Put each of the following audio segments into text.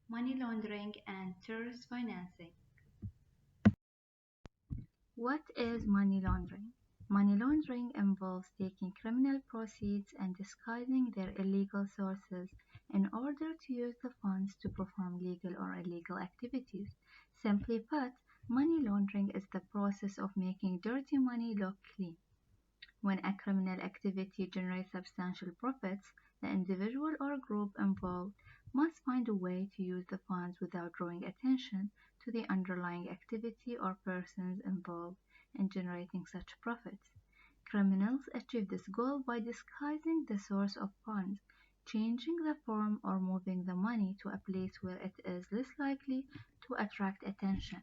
Money laundering and terrorist financing. What is money laundering? Money laundering involves taking criminal proceeds and disguising their illegal sources in order to use the funds to perform legal or illegal activities. Simply put, money laundering is the process of making dirty money look clean. When a criminal activity generates substantial profits, the individual or group involved must find a way to use the funds without drawing attention to the underlying activity or persons involved in generating such profits. Criminals achieve this goal by disguising the source of funds, changing the form or moving the money to a place where it is less likely to attract attention.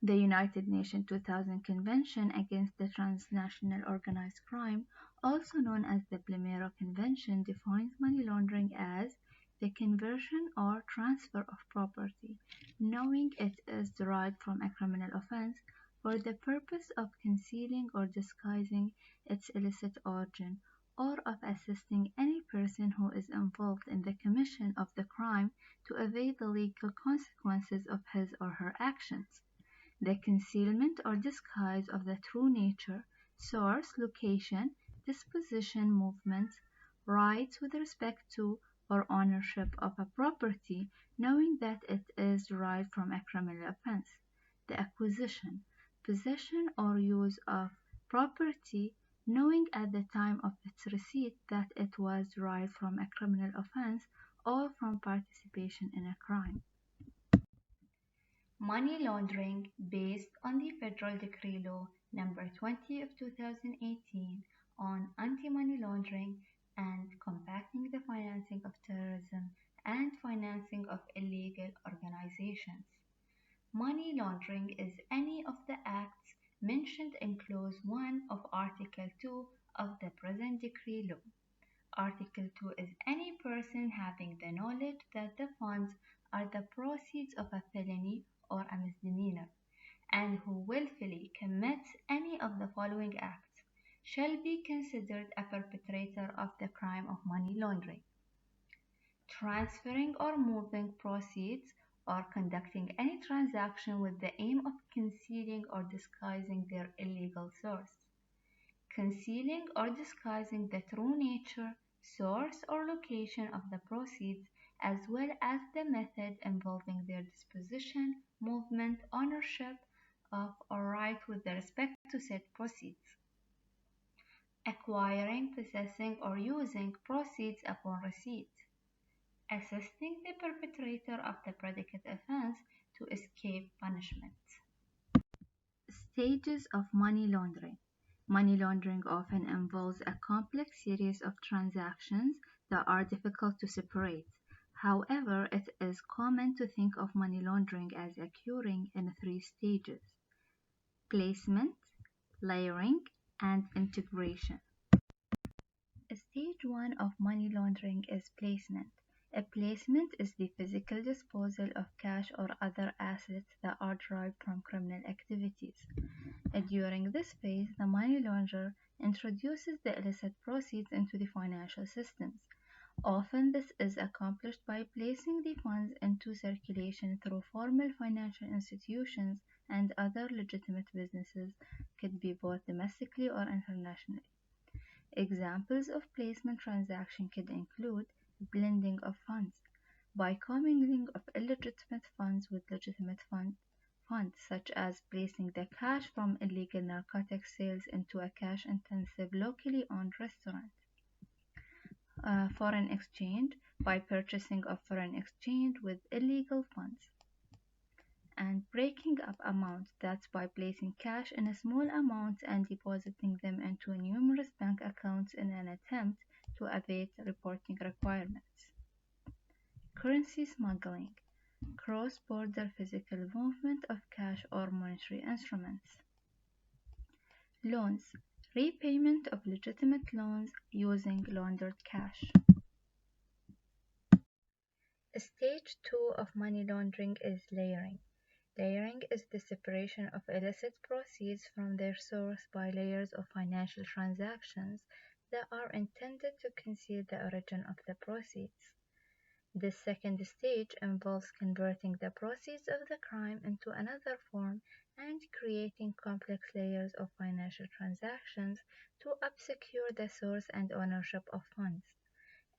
The United Nations 2000 Convention Against the Transnational Organized Crime, also known as the Palmero Convention, defines money laundering as the conversion or transfer of property, knowing it is derived from a criminal offense, for the purpose of concealing or disguising its illicit origin, or of assisting any person who is involved in the commission of the crime to evade the legal consequences of his or her actions. The concealment or disguise of the true nature, source, location, disposition, movements, rights with respect to or ownership of a property, knowing that it is derived from a criminal offense. The acquisition, possession or use of property, knowing at the time of its receipt that it was derived from a criminal offense or from participation in a crime. Money laundering based on the Federal Decree Law number 20 of 2018 on anti-money laundering and combating the financing of terrorism and financing of illegal organizations. Money laundering is any of the acts mentioned in Clause 1 of Article 2 of the present Decree Law. Article 2 is any person having the knowledge that the funds are the proceeds of a felony or a misdemeanor, and who willfully commits any of the following acts, shall be considered a perpetrator of the crime of money laundering: transferring or moving proceeds or conducting any transaction with the aim of concealing or disguising their illegal source; concealing or disguising the true nature, source, or location of the proceeds, as well as the method involving their disposition, movement, ownership of, or right with respect to said proceeds; acquiring, possessing, or using proceeds upon receipt; assisting the perpetrator of the predicate offense to escape punishment. Stages of money laundering. Money laundering often involves a complex series of transactions that are difficult to separate. However, it is common to think of money laundering as occurring in three stages: placement, layering, and integration. Stage 1 of money laundering is placement. A placement is the physical disposal of cash or other assets that are derived from criminal activities. During this phase, the money launderer introduces the illicit proceeds into the financial systems. Often this is accomplished by placing the funds into circulation through formal financial institutions and other legitimate businesses, could be both domestically or internationally. Examples of placement transactions could include blending of funds, by commingling of illegitimate funds with legitimate funds, such as placing the cash from illegal narcotics sales into a cash-intensive locally owned restaurant; foreign exchange, by purchasing of foreign exchange with illegal funds; and breaking up amounts, that's by placing cash in small amounts and depositing them into numerous bank accounts in an attempt to evade reporting requirements. Currency smuggling, cross-border physical movement of cash or monetary instruments. Loans, repayment of legitimate loans using laundered cash. Stage 2 of money laundering is layering. Layering is the separation of illicit proceeds from their source by layers of financial transactions that are intended to conceal the origin of the proceeds. This second stage involves converting the proceeds of the crime into another form and creating complex layers of financial transactions to obscure the source and ownership of funds.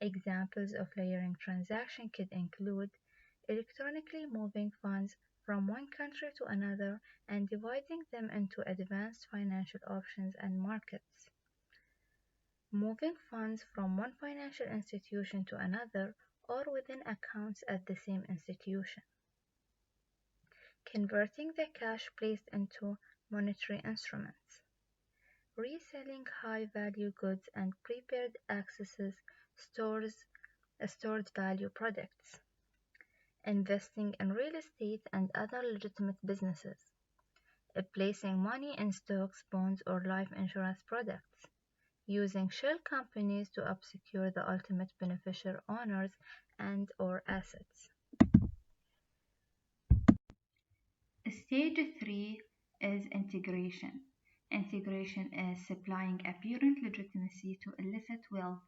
Examples of layering transaction could include electronically moving funds from one country to another and dividing them into advanced financial options and markets. Moving funds from one financial institution to another or within accounts at the same institution. Converting the cash placed into monetary instruments. Reselling high-value goods and prepared accesses, stored value products. Investing in real estate and other legitimate businesses. Placing money in stocks, bonds, or life insurance products. Using shell companies to obscure the ultimate beneficial owners and or assets. Stage 3 is integration. Integration is supplying apparent legitimacy to illicit wealth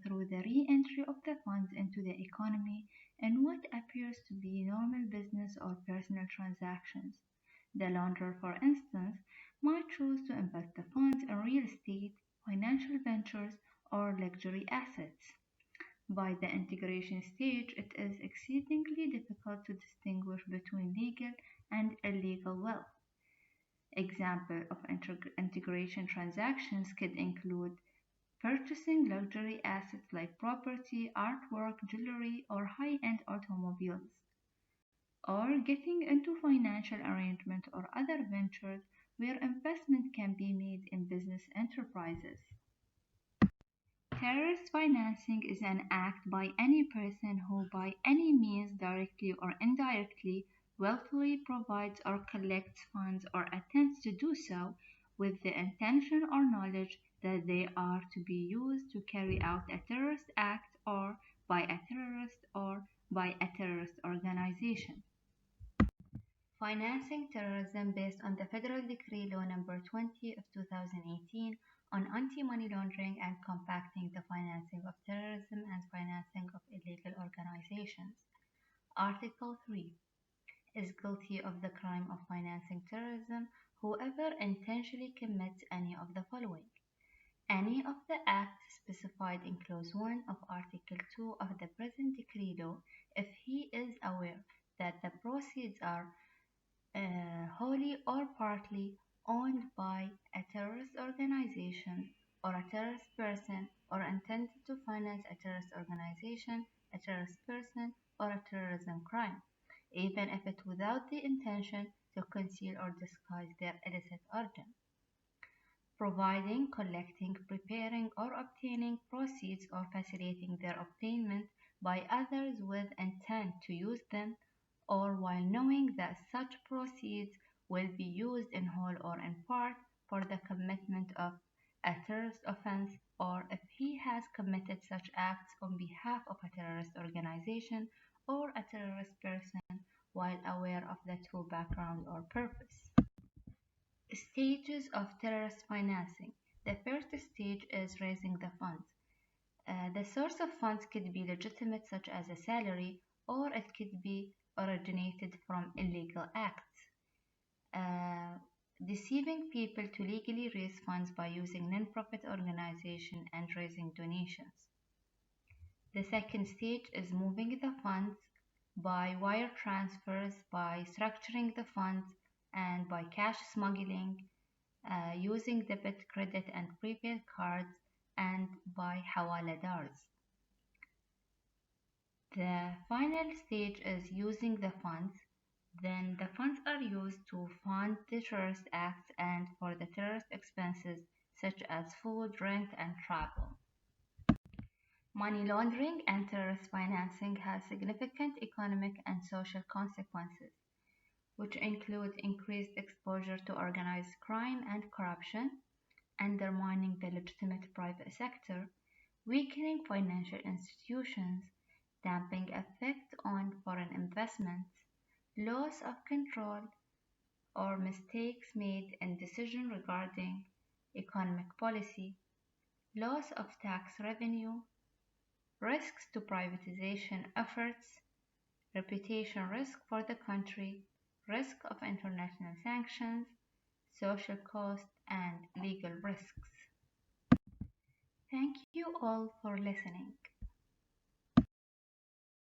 through the re-entry of the funds into the economy in what appears to be normal business or personal transactions. The launderer, for instance, might choose to invest the funds in real estate, financial ventures, or luxury assets. By the integration stage, it is exceedingly difficult to distinguish between legal and illegal wealth. Examples of integration transactions could include purchasing luxury assets like property, artwork, jewelry, or high-end automobiles, or getting into financial arrangement or other ventures where investment can be made in business enterprises. Terrorist financing is an act by any person who by any means, directly or indirectly, willfully provides or collects funds or attempts to do so with the intention or knowledge that they are to be used to carry out a terrorist act or by a terrorist or by a terrorist organization. Financing terrorism based on the Federal Decree Law Number 20 of 2018 on anti-money laundering and combating the financing of terrorism and financing of illegal organizations. Article 3 is guilty of the crime of financing terrorism whoever intentionally commits any of the following. Any of the acts specified in Clause 1 of Article 2 of the present decree law if he is aware that the proceeds are wholly or partly owned by a terrorist organization or a terrorist person or intended to finance a terrorist organization, a terrorist person, or a terrorism crime, even if it without the intention to conceal or disguise their illicit origin. Providing, collecting, preparing, or obtaining proceeds or facilitating their obtainment by others with intent to use them or while knowing that such proceeds will be used in whole or in part for the commitment of a terrorist offense, or if he has committed such acts on behalf of a terrorist organization or a terrorist person while aware of the true background or purpose. Stages of terrorist financing. The first stage is raising the funds. The source of funds could be legitimate, such as a salary, or it could be originated from illegal acts. Deceiving people to legally raise funds by using non-profit organization and raising donations. The second stage is moving the funds by wire transfers, by structuring the funds, and by cash smuggling, using debit, credit, and prepaid cards, and by hawaladars. The final stage is using the funds. Then the funds are used to fund the terrorist acts and for the terrorist expenses such as food, rent, and travel. Money laundering and terrorist financing has significant economic and social consequences, which include increased exposure to organized crime and corruption, undermining the legitimate private sector, weakening financial institutions, damping effect on foreign investments, loss of control or mistakes made in decision regarding economic policy, loss of tax revenue, risks to privatization efforts, reputation risk for the country, risk of international sanctions, social cost, and legal risks. Thank you all for listening.